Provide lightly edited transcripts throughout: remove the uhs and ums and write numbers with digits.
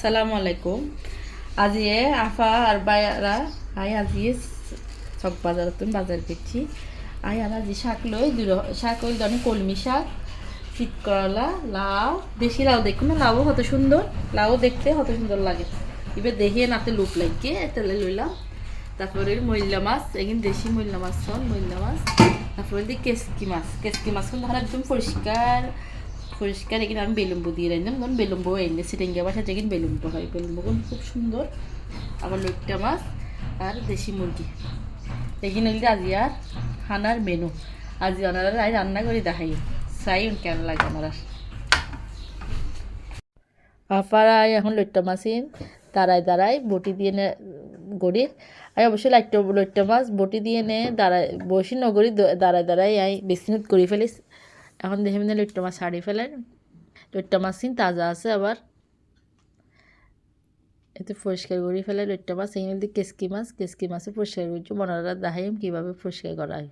আসসালামু আলাইকুম। আজি আফা আর বাইরা আই আজি চক বাজার তুমি বাজার করছি। আই আর আজি শাক লই শাক ওই ধরনের কলমি শাক, শীত করলা, লাউ, দেশি লাউ দেখুন না, লাউ কত সুন্দর, লাউ দেখতে কত সুন্দর লাগে। এবার দেখে নাতে লুক লাগে তেলে লইলাম। তারপরে মইলা মাছ, এগিন দেশি মইলা মাছ মইলা মাছ। তারপরে দিয়ে কেসকি মাছ কিন্তু একদম পরিষ্কার এখানে আমি বেলুম্বু দিয়ে রাখলাম, ধরুন বেলুম্বু এনে সিটেঙ্গা বাসা যেখানে বেলুম্বু হয়, বেলুম্বু খুব সুন্দর। আবার লইট্টা মাছ আর দেশি মুরগি এখানে হইলে আজি আর খানার মেনু। আজি ওনারা রান্না করে দেখাই চাই কেন লাগে ওনারা আপারা এখন লইট্টা মাছিন দাঁড়ায় বটি দিয়ে নে গড়ির। আর অবশ্যই লইট্টা মাছ বটি দিয়ে নে বসি নগরী দাঁড়ায় আই বেশি করে ফেলিস। এখন দেখে মিনে লইট্টা মাছ ছাড়ি ফেলেন, লইট্টা মাছ তাজা আছে। আবার এতে পরিষ্কার করে ফেলে লইট্টা মাছ। এই মধ্যে কেসকি মাছও পরিষ্কার করছি, মনারা দেখাইম কীভাবে পরিষ্কার করা হয়।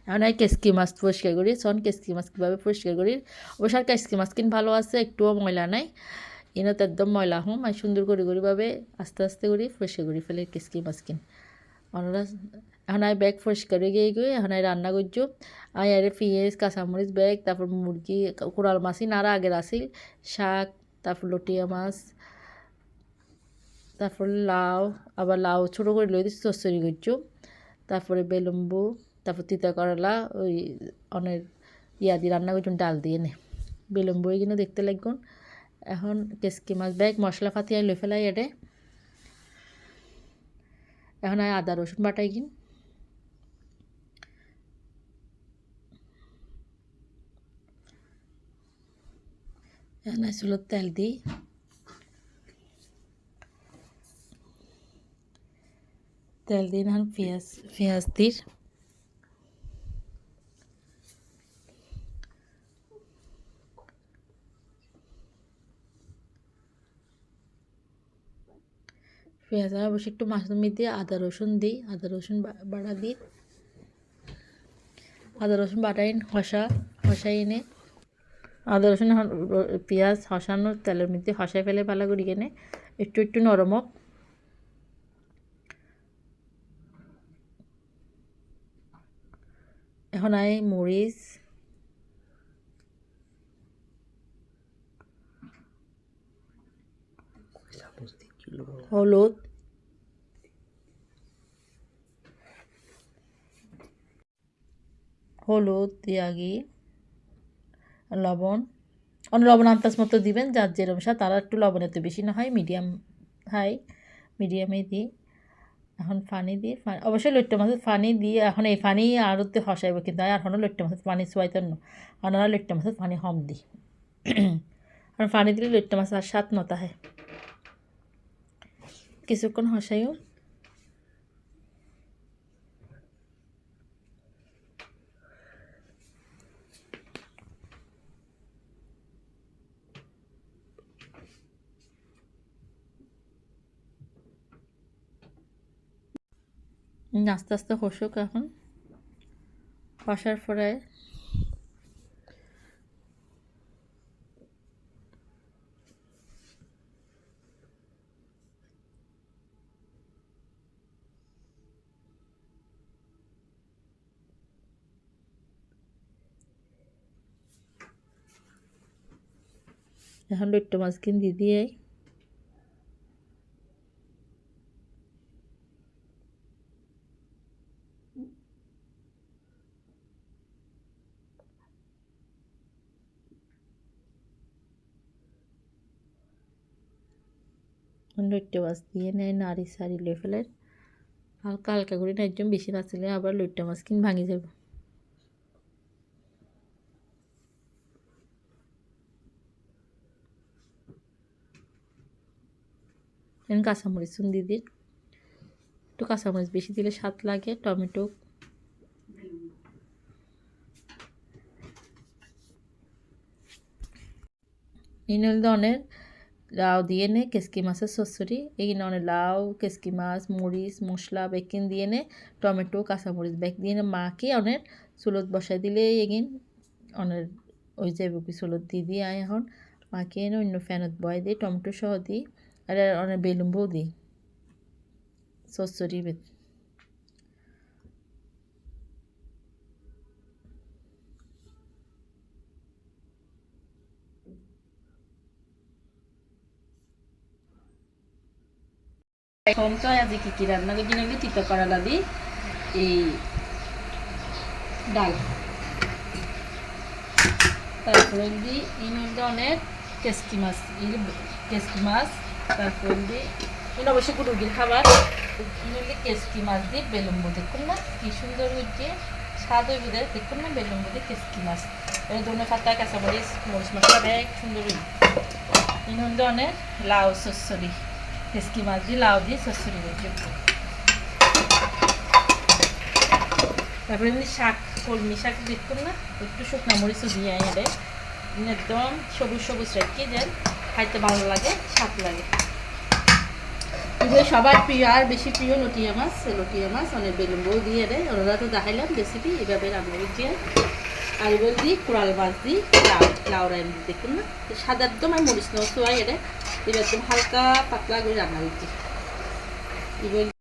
এখন এই কেসকি মাছ পরিষ্কার করি, কেসকি মাছ কীভাবে পরিষ্কার করি। অবশ্য কেসকি মাছ কিন ভালো আছে, একটুও ময়লা নাই। এনে তো একদম ময়লা হুম আর সুন্দর করে আস্তে আস্তে করে পরিষ্কার করে ফেলে কেসকি মাছ কিন। ওনারা এখন ব্যাগ পরিষ্কার হয়ে গিয়ে এখন রান্না করছো। আরে পেঁয়াজ কাঁচামরিচ ব্যাগ, তারপর মুরগি কোরাল মাছই নাড়া আগের আসিল, শাক, তারপর লটিয়া মাছ, তারপর লাউ, আবার লাউ ছোটো করে লই দিচ্ছি চচ্চড়ি করছো। তারপরে বেলুম্বু, তারপর তিতা করলা ওই অনেক দিয়ে রান্না করছো ডাল দিয়ে নে। বেলুম্বু এগুলো দেখতে লাগুন। এখন কেসকি মাছ ব্যাগ মশলা পাতি লই ফেলাই এটে। এখন আদা রসুন বাটাই কিন, এখন চুলোর তেল দিই, এখন পেঁয়াজ দিই। পেঁয়াজ অবশ্যই একটু মাছের মধ্যে আদা রসুন দিই, আদা রসুন বাটা দিই। আদা রসুন বাটাই হসাই এনে আদা রসুন পেঁয়াজ হসানোর তেলের মধ্যে হসাই ফেলে ভালো করি এনে একটু নরম হোক। এখন মরিচ, হলুদ, দিয়া গিয়ে লবণ, লবণ আন্দাজ মতো দিবেন, যার যেরকম স্বাদ। তারা একটু লবণ এত বেশি না হয়, মিডিয়ামে দিই। এখন পানি দিই, অবশ্যই লইট্টা মাছের পানি দিয়ে এখন এই পানি আর হসাইব, কিন্তু এখনও লইট্টা মাছের পানি চুয়াইতেন না, আপনারা লইট্টা মাছের পানি কম দিই। কারণ পানি দিলে লইট্টা মাছ আর স্বাদ নতা হয়। কিছুক্ষণ হসাইও। আস্তে আস্তে হসুক। এখন হসার পরে এখন লইট্টা মাছ কিন দিয়ে লইট্টা মাছ দিয়ে নেয় নাড়ি সারি লই ফেলেন। হালকা হালকা করে একদম বেশি নাচলে আবার লইট্টা মাছ কিন ভাঙি যাব। এখন কাঁচামরিচ দিয়ে দিন, একটু কাঁচামরিচ বেশি দিলে স্বাদ লাগে। টমেটো, এই নইলে অনেক লাউ দিয়ে নে কেসকি মাছের চচ্চড়ি। এখানে অনেক লাউ, কেসকি মাছ, মরিচ, মশলা বেকিন দিয়ে নে, টমেটো, কাঁচামরিচ বেক দিয়ে নে মাকে অনেক চুলত বসাই দিলে এগিন অনেক ওই যাইব কি চুলত দিয়ে এখন মাখিয়ে এনে অন্য ফ্যানত বয় দিই, টমেটো সহ দিই, আর অনেক বেলুন বউ দিই সরষরি বেত। এখন তো আজকে কি কি রান্না করছি নাকি তিতো করলা দিই এই ডাল, তারপরে দিই এর মধ্যে অনেক কেসকি মাছ, কেসকি মাছ, তারপরে দিই এটা অবশ্যই গুরুগির খাবার, এর মধ্যে কেসকি মাছ দিই বেলুম্বু, দেখুন না কি সুন্দর হচ্ছে স্বাদ হয়ে বোধ, দেখুন না বেলুম্বু দিয়ে কেসকি মাছ, এর ধনে পাতা কাঁচামরিচ মরিচ মশলা দেয় সুন্দর হয়ে। এর মধ্যে অনেক লাউ সরষরি, কেসকি মাছ দিয়ে লাউ দিয়ে সরষরি করছি। তারপরে এমনি শাক, কলমি শাক দেখুন না একটু শুকনো মরিচও দিয়ে এনে একদম সবুজ সবুজ রেখে দেন, খাইতে ভালো লাগে, স্বাদ লাগে। এগুলো সবার প্রিয়, আর বেশি প্রিয় লটিয়া মাছ, লটিয়া মাছ অনেক বেলুন দিয়ে দেয়, ওরা তো দেখাইলাম রেসিপি এভাবে রান্না করছি। আর এবার দিই কোরাল মাছ দিই লাউরা এমনি দেখুন না সাদা একদম, আর মরিচ নয় এবার একদম হালকা পাতলা করে রান্না করছি। এবার